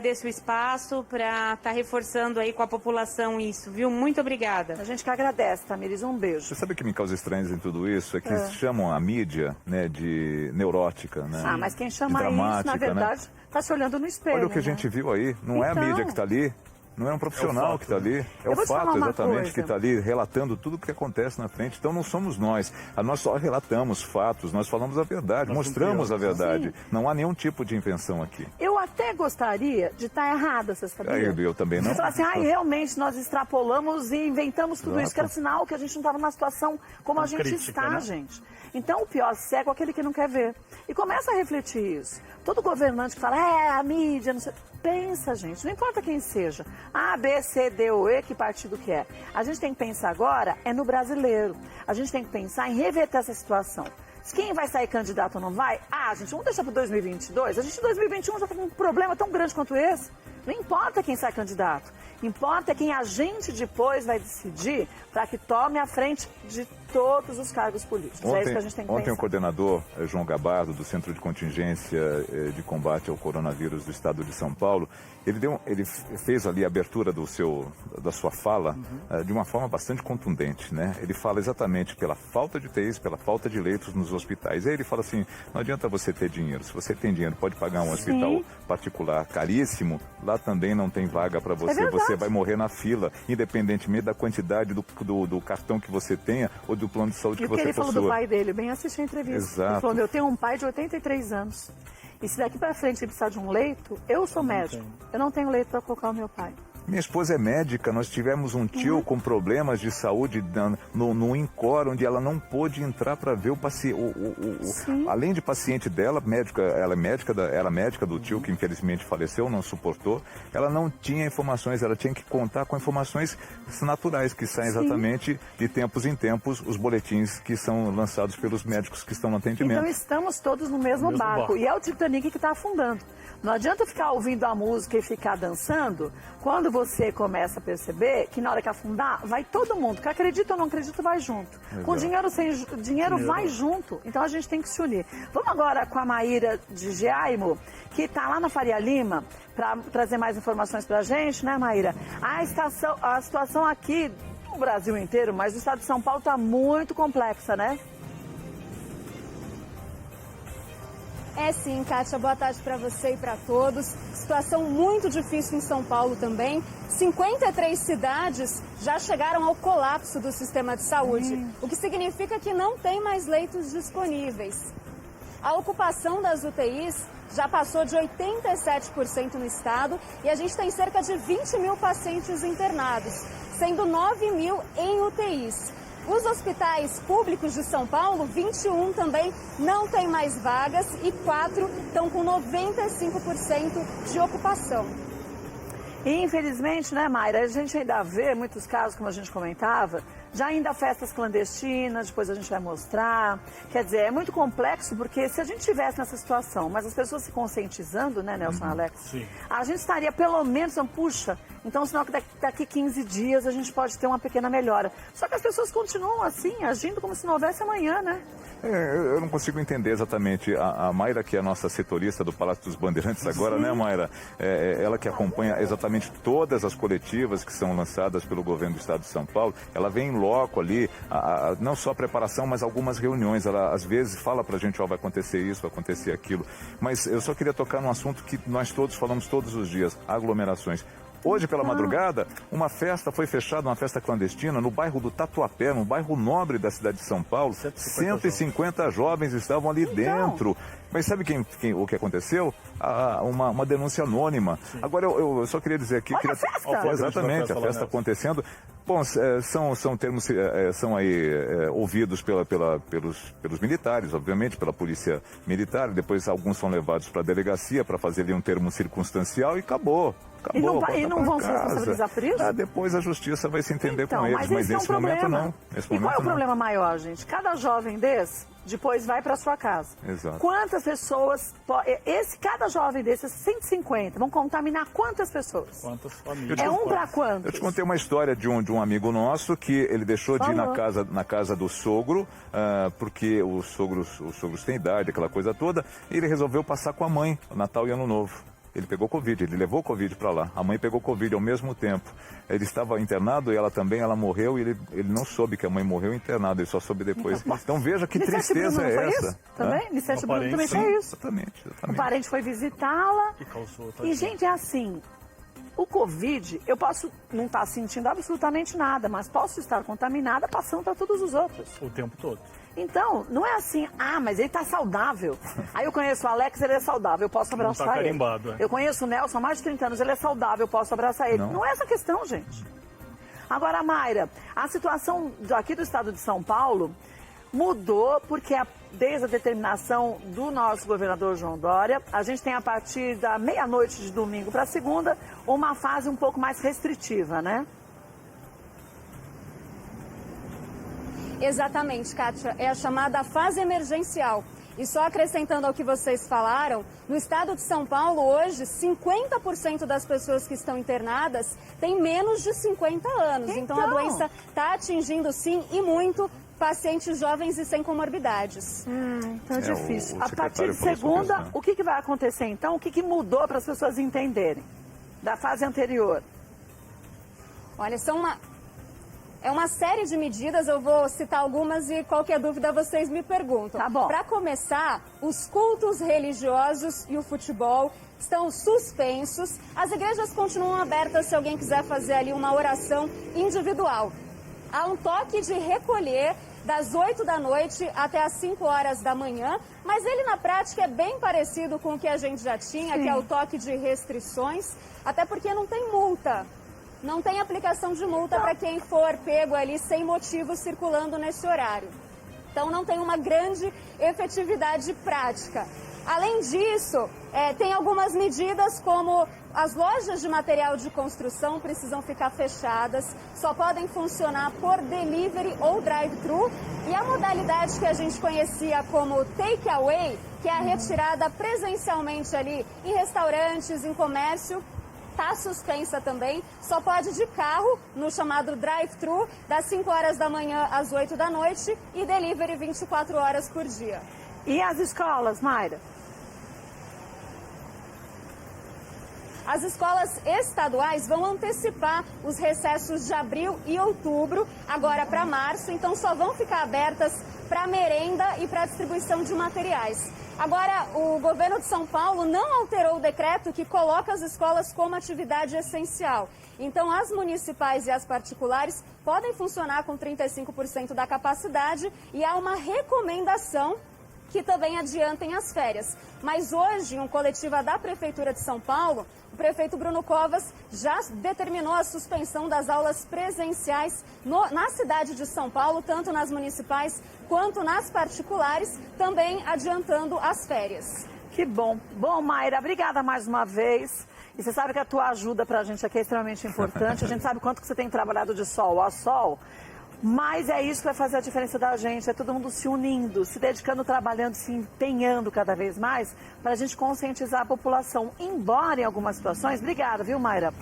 agradeço o espaço para estar reforçando aí com a população isso, viu? Muito obrigada. A gente que agradece, Tamires, um beijo. Você sabe o que me causa estranhos em tudo isso? É que chamam a mídia, né, de neurótica, né? Ah, mas quem chama isso, na dramática, verdade, está se olhando no espelho. Olha o que a gente viu aí, não é a mídia que está ali. Não é um profissional que está ali, é o fato exatamente que está ali relatando tudo o que acontece na frente. Então não somos nós, nós só relatamos fatos, nós falamos a verdade, mostramos a verdade. Sim. Não há nenhum tipo de invenção aqui. Eu até gostaria de estar errada, você sabia? Eu também não. Você fala assim, realmente nós extrapolamos e inventamos tudo isso, que era sinal que a gente não estava numa situação como a gente crítica, está, né? Gente. Então o pior cego é aquele que não quer ver. E começa a refletir isso. Todo governante que fala, a mídia, não sei... Pensa, gente, não importa quem seja, A, B, C, D ou E, que partido que é. A gente tem que pensar agora no brasileiro. A gente tem que pensar em reverter essa situação. Quem vai sair candidato ou não vai? Gente, vamos deixar para 2022. A gente em 2021 já está com um problema tão grande quanto esse. Não importa quem sai candidato. Importa quem a gente depois vai decidir para que tome a frente de todos os cargos políticos. É isso que a gente tem que ontem pensar. O coordenador João Gabardo, do Centro de Contingência de Combate ao Coronavírus do Estado de São Paulo, ele fez ali a abertura da sua fala de uma forma bastante contundente, né? Ele fala exatamente pela falta de UTIs, pela falta de leitos nos hospitais. E aí ele fala assim, não adianta você ter dinheiro. Se você tem dinheiro, pode pagar um hospital particular caríssimo, lá também não tem vaga para você. Você vai morrer na fila, independentemente da quantidade do cartão que você tenha ou do plano de saúde que você possua. E o que ele falou do pai dele, bem assisti a entrevista. Exato. Ele falou, eu tenho um pai de 83 anos. E se daqui para frente ele precisar de um leito, eu sou médico. Eu não tenho leito para colocar o meu pai. Minha esposa é médica, nós tivemos um tio com problemas de saúde no INCOR, onde ela não pôde entrar para ver o paciente. Além de paciente dela, ela era médica do tio, que infelizmente faleceu, não suportou. Ela não tinha informações, ela tinha que contar com informações naturais, que saem exatamente de tempos em tempos, os boletins que são lançados pelos médicos que estão no atendimento. Então estamos todos no mesmo barco. E é o Titanic que está afundando. Não adianta ficar ouvindo a música e ficar dançando, quando você começa a perceber que na hora que afundar, vai todo mundo, que acredita ou não acredita, vai junto. Exato. Com dinheiro, sem dinheiro, vai junto. Então a gente tem que se unir. Vamos agora com a Maíra de Giaimo, que está lá na Faria Lima, para trazer mais informações para a gente, né, Maíra? A situação aqui, no Brasil inteiro, mas no estado de São Paulo está muito complexa, né? É sim, Kátia, boa tarde para você e para todos. Situação muito difícil em São Paulo também. 53 cidades já chegaram ao colapso do sistema de saúde, o que significa que não tem mais leitos disponíveis. A ocupação das UTIs já passou de 87% no estado e a gente tem cerca de 20 mil pacientes internados, sendo 9 mil em UTIs. Os hospitais públicos de São Paulo, 21 também não tem mais vagas e 4 estão com 95% de ocupação. E infelizmente, né, Mayra, a gente ainda vê muitos casos, como a gente comentava, já ainda festas clandestinas, depois a gente vai mostrar. Quer dizer, é muito complexo, porque se a gente estivesse nessa situação, mas as pessoas se conscientizando, né, Nelson Alex? Sim. A gente estaria pelo menos, puxa, então senão que daqui 15 dias a gente pode ter uma pequena melhora. Só que as pessoas continuam assim, agindo como se não houvesse amanhã, né? Eu não consigo entender exatamente. A Mayra, que é a nossa setorista do Palácio dos Bandeirantes agora, né, Mayra? Ela que acompanha exatamente todas as coletivas que são lançadas pelo governo do estado de São Paulo, ela vem em loco ali, não só a preparação, mas algumas reuniões. Ela às vezes fala pra gente, vai acontecer isso, vai acontecer aquilo. Mas eu só queria tocar num assunto que nós todos falamos todos os dias, aglomerações. Hoje, pela madrugada, uma festa foi fechada, uma festa clandestina, no bairro do Tatuapé, no bairro nobre da cidade de São Paulo. 150 jovens estavam ali dentro. Mas sabe o que aconteceu? Uma denúncia anônima. Sim. Agora, eu só queria dizer aqui... Olha a festa! Exatamente, a festa acontecendo. Bom, são termos, são aí ouvidos pelos militares, obviamente, pela polícia militar. Depois alguns são levados para a delegacia para fazer ali um termo circunstancial e acabou. E não vão se responsabilizar por isso? Depois a justiça vai se entender com eles, mas nesse momento não. E qual é o problema maior, gente? Cada jovem desse, depois vai para sua casa. Exato. Quantas pessoas... cada jovem desses, 150, vão contaminar quantas pessoas? Quantas famílias? É um para quantos? Eu te contei uma história de um amigo nosso que ele deixou de ir na casa do sogro, porque os sogros têm idade, aquela coisa toda, e ele resolveu passar com a mãe, Natal e Ano Novo. Ele pegou Covid, ele levou Covid para lá. A mãe pegou Covid ao mesmo tempo. Ele estava internado e ela também, ela morreu e ele não soube que a mãe morreu internada, ele só soube depois. Então veja que tristeza é essa. Isso? Também? Nicete Bruno também foi isso. Exatamente. O parente foi visitá-la. E, gente, é assim, o Covid, eu posso não estar sentindo absolutamente nada, mas posso estar contaminada passando para todos os outros. O tempo todo. Então, não é assim, mas ele está saudável. Aí eu conheço o Alex, ele é saudável, eu posso abraçar ele. Carimbado, é. Eu conheço o Nelson há mais de 30 anos, ele é saudável, eu posso abraçar ele. Não é essa questão, gente. Agora, Mayra, a situação aqui do estado de São Paulo mudou porque desde a determinação do nosso governador João Dória, a gente tem a partir da meia-noite de domingo para segunda uma fase um pouco mais restritiva, né? Exatamente, Kátia. É a chamada fase emergencial. E só acrescentando ao que vocês falaram, no estado de São Paulo, hoje, 50% das pessoas que estão internadas têm menos de 50 anos. Então a doença está atingindo, sim, e muito, pacientes jovens e sem comorbidades. Então é difícil. A partir de segunda, o que vai acontecer então? O que mudou para as pessoas entenderem da fase anterior? Olha, é uma série de medidas, eu vou citar algumas e qualquer dúvida vocês me perguntam. Tá bom. Para começar, os cultos religiosos e o futebol estão suspensos. As igrejas continuam abertas se alguém quiser fazer ali uma oração individual. Há um toque de recolher das 8 da noite até as 5 horas da manhã, mas ele na prática é bem parecido com o que a gente já tinha, que é o toque de restrições, até porque não tem multa. Não tem aplicação de multa para quem for pego ali sem motivo circulando nesse horário. Então não tem uma grande efetividade prática. Além disso, tem algumas medidas como as lojas de material de construção precisam ficar fechadas, só podem funcionar por delivery ou drive-thru. E a modalidade que a gente conhecia como take-away, que é a retirada presencialmente ali em restaurantes, em comércio, está suspensa também, só pode de carro no chamado drive-thru, das 5 horas da manhã às 8 da noite e delivery 24 horas por dia. E as escolas, Mayra? As escolas estaduais vão antecipar os recessos de abril e outubro, agora para março, então só vão ficar abertas para merenda e para distribuição de materiais. Agora, o governo de São Paulo não alterou o decreto que coloca as escolas como atividade essencial. Então, as municipais e as particulares podem funcionar com 35% da capacidade e há uma recomendação que também adiantem as férias. Mas hoje, em um coletiva da Prefeitura de São Paulo, o prefeito Bruno Covas já determinou a suspensão das aulas presenciais na cidade de São Paulo, tanto nas municipais quanto nas particulares, também adiantando as férias. Que bom. Bom, Mayra, obrigada mais uma vez. E você sabe que a tua ajuda para a gente aqui é extremamente importante. A gente sabe quanto que você tem trabalhado de sol a sol. Mas é isso que vai fazer a diferença da gente, é todo mundo se unindo, se dedicando, trabalhando, se empenhando cada vez mais para a gente conscientizar a população. Embora em algumas situações, obrigada, viu, Mayra?